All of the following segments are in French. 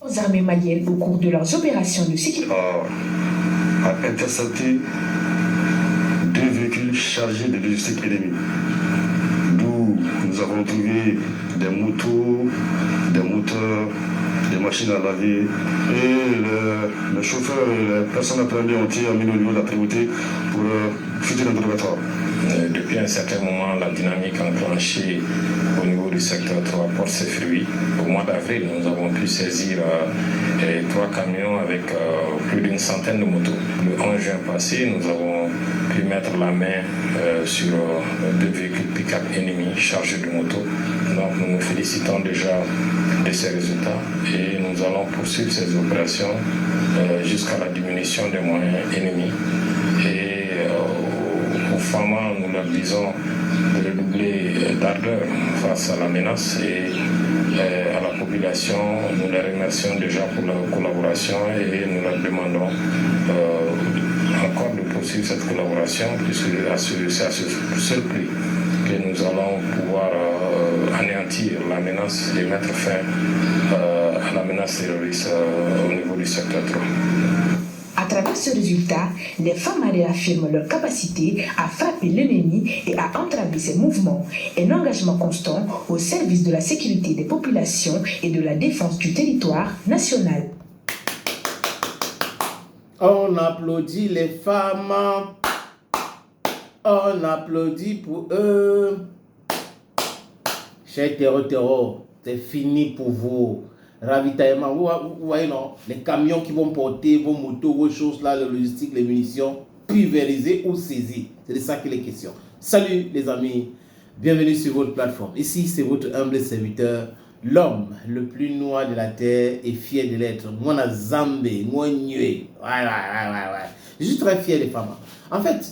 Aux armées maliennes au cours de leurs opérations de sécurité a intercepté 2 véhicules chargés de logistique ennemie, d'où nous avons trouvé des motos, des moteurs, des machines à laver, et le chauffeur et les personnes appréhendées ont été amenées au niveau de la primauté pour futur interrogatoire. Depuis un certain moment, la dynamique enclenchée au niveau du secteur 3 porte ses fruits. Au mois d'avril, nous avons pu saisir 3 camions avec plus d'une centaine de motos. Le 11 juin passé, nous avons pu mettre la main sur 2 véhicules pick-up ennemis chargés de motos. Donc nous nous félicitons déjà de ces résultats et nous allons poursuivre ces opérations jusqu'à la diminution des moyens ennemis. Et aux FAMA, nous leur disons de redoubler d'ardeur face à la menace et à la population, nous les remercions déjà pour leur collaboration et nous leur demandons encore de poursuivre cette collaboration puisque c'est à ce seul prix que nous allons pouvoir anéantir la menace et mettre fin à la menace terroriste au niveau du secteur 3. À travers ce résultat, les femmes réaffirment leur capacité à frapper l'ennemi et à entraver ses mouvements. Un engagement constant au service de la sécurité des populations et de la défense du territoire national. On applaudit les femmes. On applaudit pour eux. Chers terreaux, c'est fini pour vous. Ravitaillement, vous voyez non, les camions qui vont porter vos motos, vos choses là, la logistique, les munitions, pulvérisées ou saisies. C'est de ça qu'il est question. Salut les amis, bienvenue sur votre plateforme. Ici c'est votre humble serviteur, l'homme le plus noir de la terre et fier de l'être. Mwana Zambé, Mwanue. Ouais. Je suis très fier des femmes. En fait,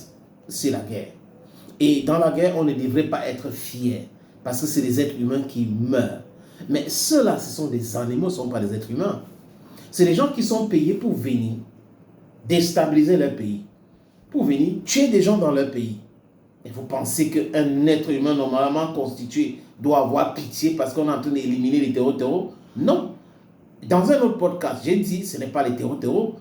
c'est la guerre. Et dans la guerre, on ne devrait pas être fier parce que c'est des êtres humains qui meurent. Mais ceux-là, ce sont des animaux, ce ne sont pas des êtres humains. C'est des gens qui sont payés pour venir déstabiliser leur pays, pour venir tuer des gens dans leur pays. Et vous pensez qu'un être humain normalement constitué doit avoir pitié parce qu'on est en train d'éliminer les terreaux? Non. Dans un autre podcast, j'ai dit ce n'est pas les terreaux.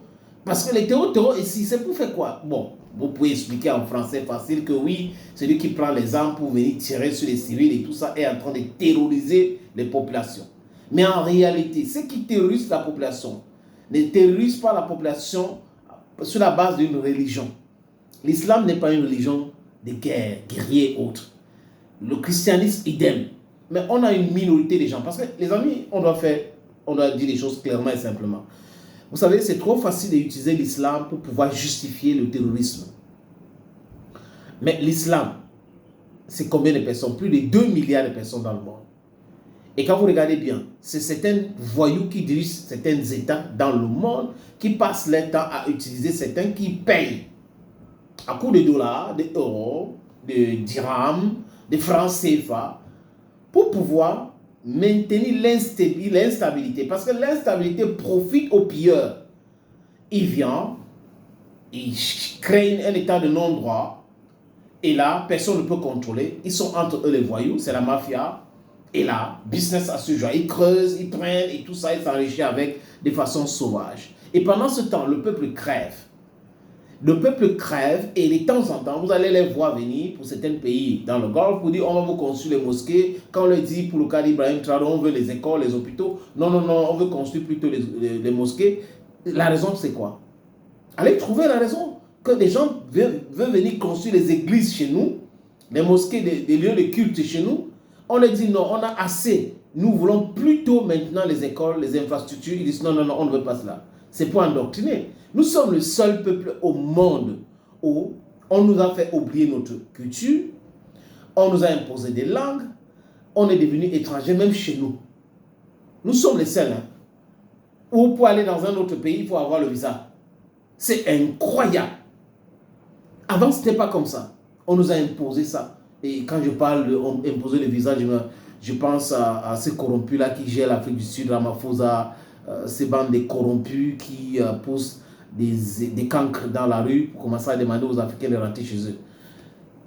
Parce que les terreaux ici, c'est pour faire quoi? Bon, vous pouvez expliquer en français facile que oui, celui qui prend les armes pour venir tirer sur les civils et tout ça est en train de terroriser les populations. Mais en réalité, ceux qui terrorisent la population ne terrorisent pas la population sur la base d'une religion. L'islam n'est pas une religion de guerre, guerrier autre. Le christianisme, idem. Mais on a une minorité de gens. Parce que les amis, on doit dire les choses clairement et simplement. Vous savez, c'est trop facile d'utiliser l'islam pour pouvoir justifier le terrorisme. Mais l'islam, c'est combien de personnes? Plus de 2 milliards de personnes dans le monde. Et quand vous regardez bien, c'est certains voyous qui dirigent certains États dans le monde qui passent leur temps à utiliser certains qui payent à coups de dollars, d'euros, de dirhams, de francs CFA pour pouvoir maintenir l'instabilité. Parce que l'instabilité profite aux pilleurs. Ils viennent, ils créent un état de non-droit et là, personne ne peut contrôler. Ils sont entre eux les voyous, c'est la mafia. Et là, business à ce genre, ils creusent, ils prennent et tout ça, ils s'enrichissent avec de façon sauvage. Et pendant ce temps, le peuple crève. Le peuple crève et de temps en temps, vous allez les voir venir pour certains pays dans le Golfe pour dire on va vous construire les mosquées. Quand on leur dit pour le cas d'Ibrahim Traoré, on veut les écoles, les hôpitaux. Non, on veut construire plutôt les mosquées. La raison, c'est quoi? Allez trouver la raison. Que des gens veulent venir construire les églises chez nous, les mosquées, des lieux de culte chez nous. On leur dit non, on a assez. Nous voulons plutôt maintenant les écoles, les infrastructures. Ils disent non, on ne veut pas cela. C'est pour endoctriner. Nous sommes le seul peuple au monde où on nous a fait oublier notre culture, on nous a imposé des langues, on est devenu étranger même chez nous. Nous sommes les seuls. Où pour aller dans un autre pays, il faut avoir le visa. C'est incroyable. Avant, ce n'était pas comme ça. On nous a imposé ça. Et quand je parle d'imposer le visa, je pense à ces corrompus-là qui gèrent l'Afrique du Sud, Ramaphosa, ces bandes de corrompus qui poussent des cancres dans la rue pour commencer à demander aux Africains de rentrer chez eux.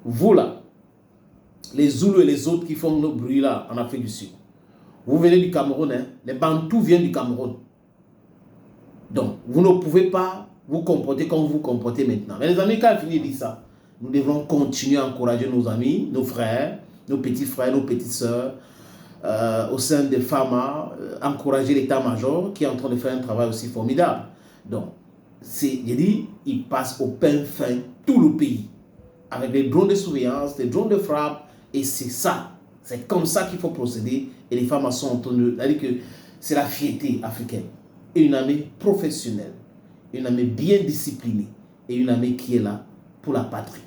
Vous là, les Zoulous et les autres qui font nos bruits là en Afrique du Sud, vous venez du Cameroun, hein? Les Bantous viennent du Cameroun. Donc, vous ne pouvez pas vous comporter comme vous vous comportez maintenant. Mais les amis, quand il finit de dire ça, nous devons continuer à encourager nos amis, nos frères, nos petits frères, nos petites sœurs, au sein des FAMA, encourager l'état-major qui est en train de faire un travail aussi formidable. Donc, j'ai dit, il passe au pain fin tout le pays, avec les drones de surveillance, les drones de frappe, et c'est ça. C'est comme ça qu'il faut procéder, et les FAMA sont en train de... C'est-à-dire que c'est la fierté africaine. Et une armée professionnelle, une armée bien disciplinée, et une armée qui est là pour la patrie.